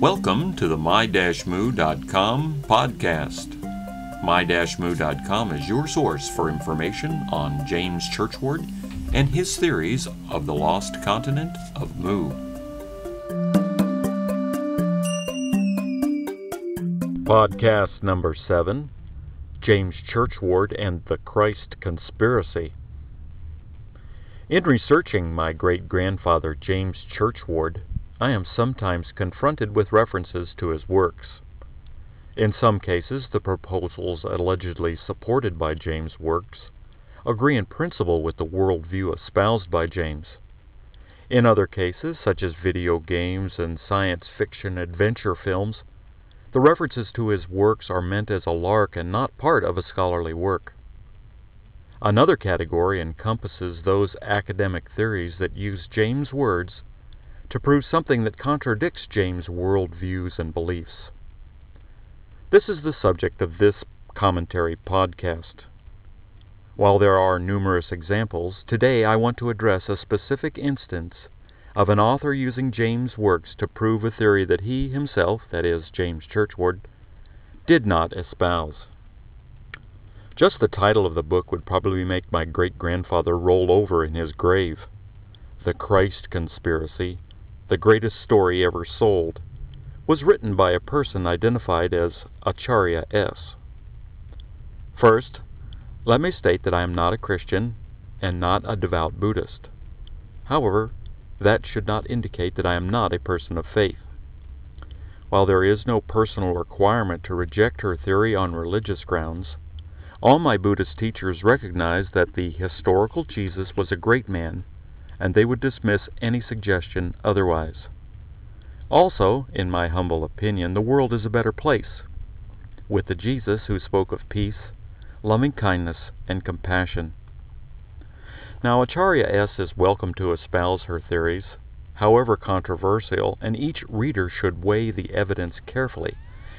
Welcome to the my-moo.com podcast. My-moo.com is your source for information on James Churchward and his theories of the lost continent of Mu. Podcast number 7, James Churchward and the Christ Conspiracy. In researching my great-grandfather James Churchward, I am sometimes confronted with references to his works. In some cases, the proposals allegedly supported by James' works agree in principle with the worldview espoused by James. In other cases, such as video games and science fiction adventure films, the references to his works are meant as a lark and not part of a scholarly work. Another category encompasses those academic theories that use James' words to prove something that contradicts James' worldviews and beliefs. This is the subject of this commentary podcast. While there are numerous examples, today I want to address a specific instance of an author using James' works to prove a theory that he himself, that is, James Churchward, did not espouse. Just the title of the book would probably make my great-grandfather roll over in his grave. The Christ Conspiracy, the greatest story ever sold, was written by a person identified as Acharya S. First, let me state that I am not a Christian and not a devout Buddhist. However, that should not indicate that I am not a person of faith. While there is no personal requirement to reject her theory on religious grounds, all my Buddhist teachers recognize that the historical Jesus was a great man, and they would dismiss any suggestion otherwise. Also, in my humble opinion, the world is a better place, with the Jesus who spoke of peace, loving-kindness, and compassion. Now, Acharya S. is welcome to espouse her theories, however controversial, and each reader should weigh the evidence carefully,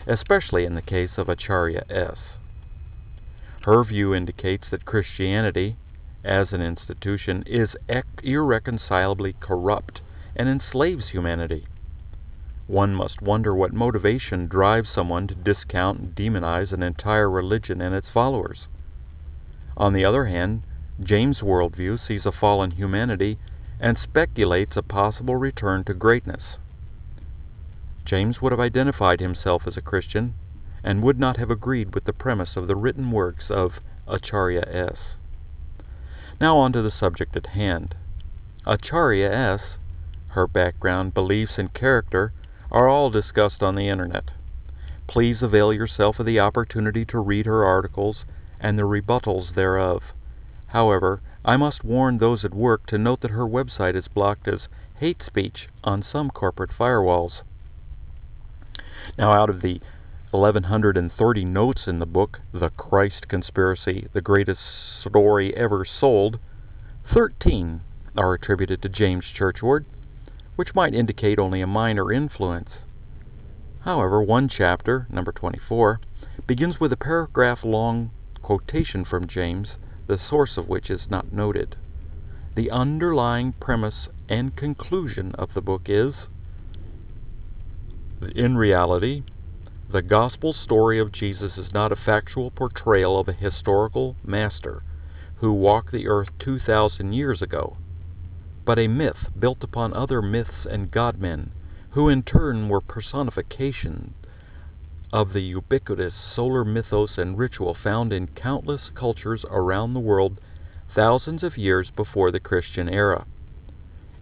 especially in the case of Acharya S. Her view indicates that Christianity, as an institution, is irreconcilably corrupt and enslaves humanity. One must wonder what motivation drives someone to discount and demonize an entire religion and its followers. On the other hand, James' worldview sees a fallen humanity and speculates a possible return to greatness. James would have identified himself as a Christian and would not have agreed with the premise of the written works of Acharya S. Now on to the subject at hand. Acharya S., her background, beliefs, and character are all discussed on the Internet. Please avail yourself of the opportunity to read her articles and the rebuttals thereof. However, I must warn those at work to note that her website is blocked as hate speech on some corporate firewalls. Now, out of the 1,130 notes in the book, The Christ Conspiracy, the greatest story ever sold, 13 are attributed to James Churchward, which might indicate only a minor influence. However, one chapter, number 24, begins with a paragraph-long quotation from James, the source of which is not noted. The underlying premise and conclusion of the book is, in reality, the gospel story of Jesus is not a factual portrayal of a historical master who walked the earth 2,000 years ago, but a myth built upon other myths and godmen, who in turn were personification of the ubiquitous solar mythos and ritual found in countless cultures around the world thousands of years before the Christian era.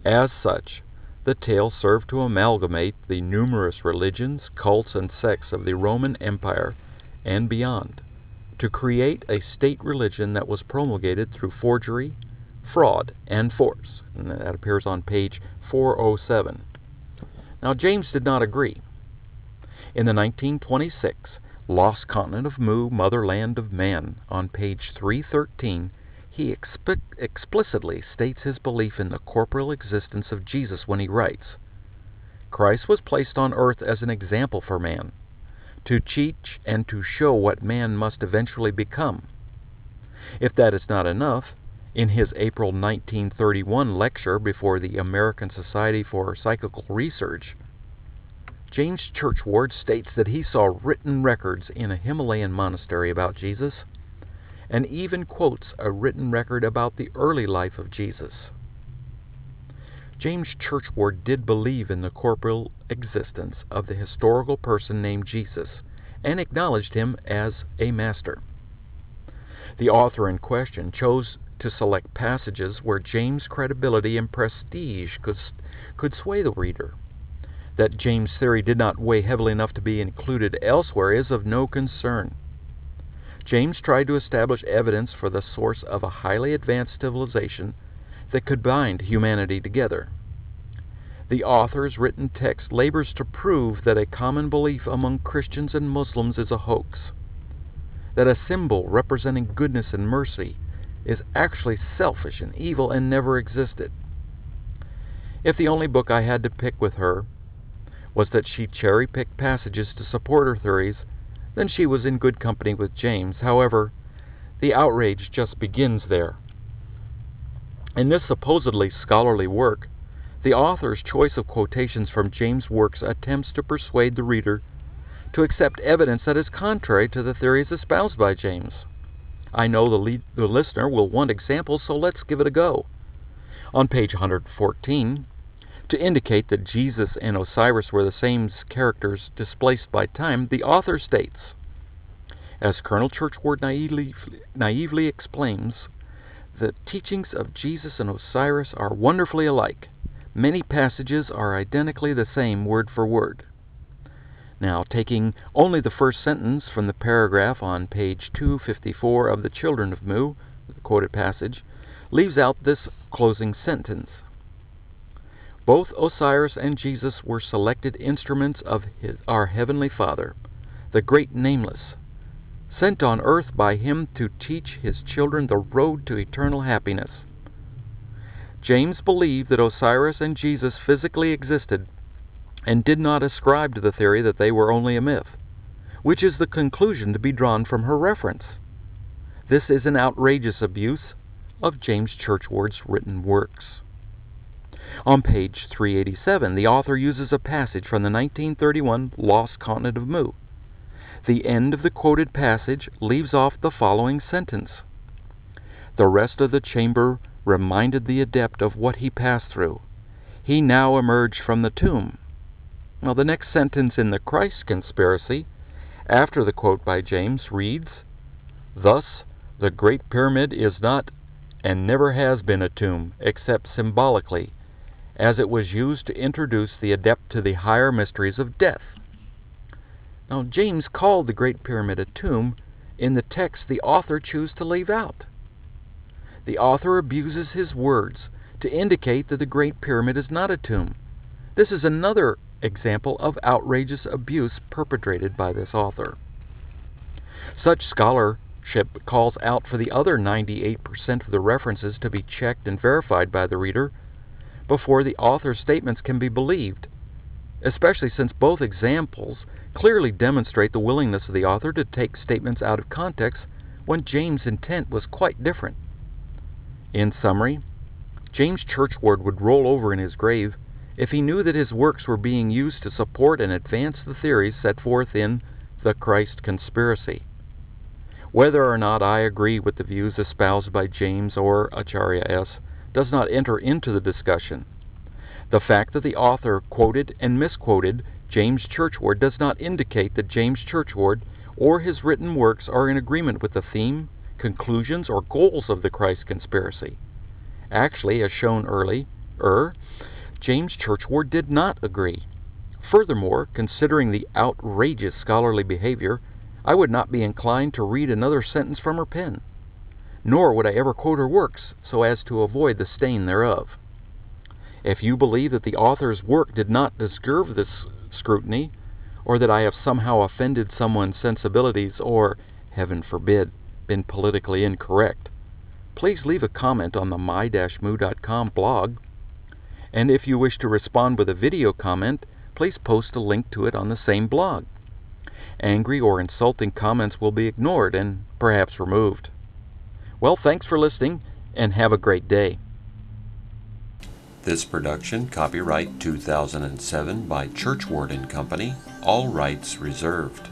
As such, the tale served to amalgamate the numerous religions, cults, and sects of the Roman Empire and beyond, to create a state religion that was promulgated through forgery, fraud, and force. And that appears on page 407. Now, James did not agree. In the 1926 Lost Continent of Mu, Motherland of Man, on page 313, he explicitly states his belief in the corporeal existence of Jesus when he writes, Christ was placed on earth as an example for man, to teach and to show what man must eventually become. If that is not enough, in his April 1931 lecture before the American Society for Psychical Research, James Churchward states that he saw written records in a Himalayan monastery about Jesus, and even quotes a written record about the early life of Jesus. James Churchward did believe in the corporeal existence of the historical person named Jesus, and acknowledged him as a master. The author in question chose to select passages where James' credibility and prestige could sway the reader. That James' theory did not weigh heavily enough to be included elsewhere is of no concern. James tried to establish evidence for the source of a highly advanced civilization that could bind humanity together. The author's written text labors to prove that a common belief among Christians and Muslims is a hoax, that a symbol representing goodness and mercy is actually selfish and evil and never existed. If the only book I had to pick with her was that she cherry-picked passages to support her theories, then she was in good company with James. However, the outrage just begins there. In this supposedly scholarly work, the author's choice of quotations from James' works attempts to persuade the reader to accept evidence that is contrary to the theories espoused by James. I know the listener will want examples, so let's give it a go. On page 114, to indicate that Jesus and Osiris were the same characters displaced by time, the author states, as Colonel Churchward naively explains, the teachings of Jesus and Osiris are wonderfully alike. Many passages are identically the same word for word. Now, taking only the first sentence from the paragraph on page 254 of The Children of Mu, the quoted passage, leaves out this closing sentence. Both Osiris and Jesus were selected instruments of our Heavenly Father, the Great Nameless, sent on earth by Him to teach His children the road to eternal happiness. James believed that Osiris and Jesus physically existed and did not ascribe to the theory that they were only a myth, which is the conclusion to be drawn from her reference. This is an outrageous abuse of James Churchward's written works. On page 387, the author uses a passage from the 1931 Lost Continent of Mu. The end of the quoted passage leaves off the following sentence. The rest of the chamber reminded the adept of what he passed through. He now emerged from the tomb. Now, the next sentence in the Christ conspiracy, after the quote by James, reads, Thus, the Great Pyramid is not and never has been a tomb, except symbolically, as it was used to introduce the adept to the higher mysteries of death. Now, James called the Great Pyramid a tomb. In the text, the author chose to leave out. The author abuses his words to indicate that the Great Pyramid is not a tomb. This is another example of outrageous abuse perpetrated by this author. Such scholarship calls out for the other 98% of the references to be checked and verified by the reader before the author's statements can be believed, especially since both examples clearly demonstrate the willingness of the author to take statements out of context when James' intent was quite different. In summary, James Churchward would roll over in his grave if he knew that his works were being used to support and advance the theories set forth in The Christ Conspiracy. Whether or not I agree with the views espoused by James or Acharya S does not enter into the discussion. The fact that the author quoted and misquoted James Churchward does not indicate that James Churchward or his written works are in agreement with the theme, conclusions, or goals of the Christ Conspiracy. Actually, as shown earlier, James Churchward did not agree. Furthermore, considering the outrageous scholarly behavior, I would not be inclined to read another sentence from her pen, nor would I ever quote her works so as to avoid the stain thereof. If you believe that the author's work did not deserve this scrutiny, or that I have somehow offended someone's sensibilities or, heaven forbid, been politically incorrect, please leave a comment on the my-mu.com blog. And if you wish to respond with a video comment, please post a link to it on the same blog. Angry or insulting comments will be ignored and perhaps removed. Well, thanks for listening, and have a great day. This production, copyright 2007 by Churchward and Company, all rights reserved.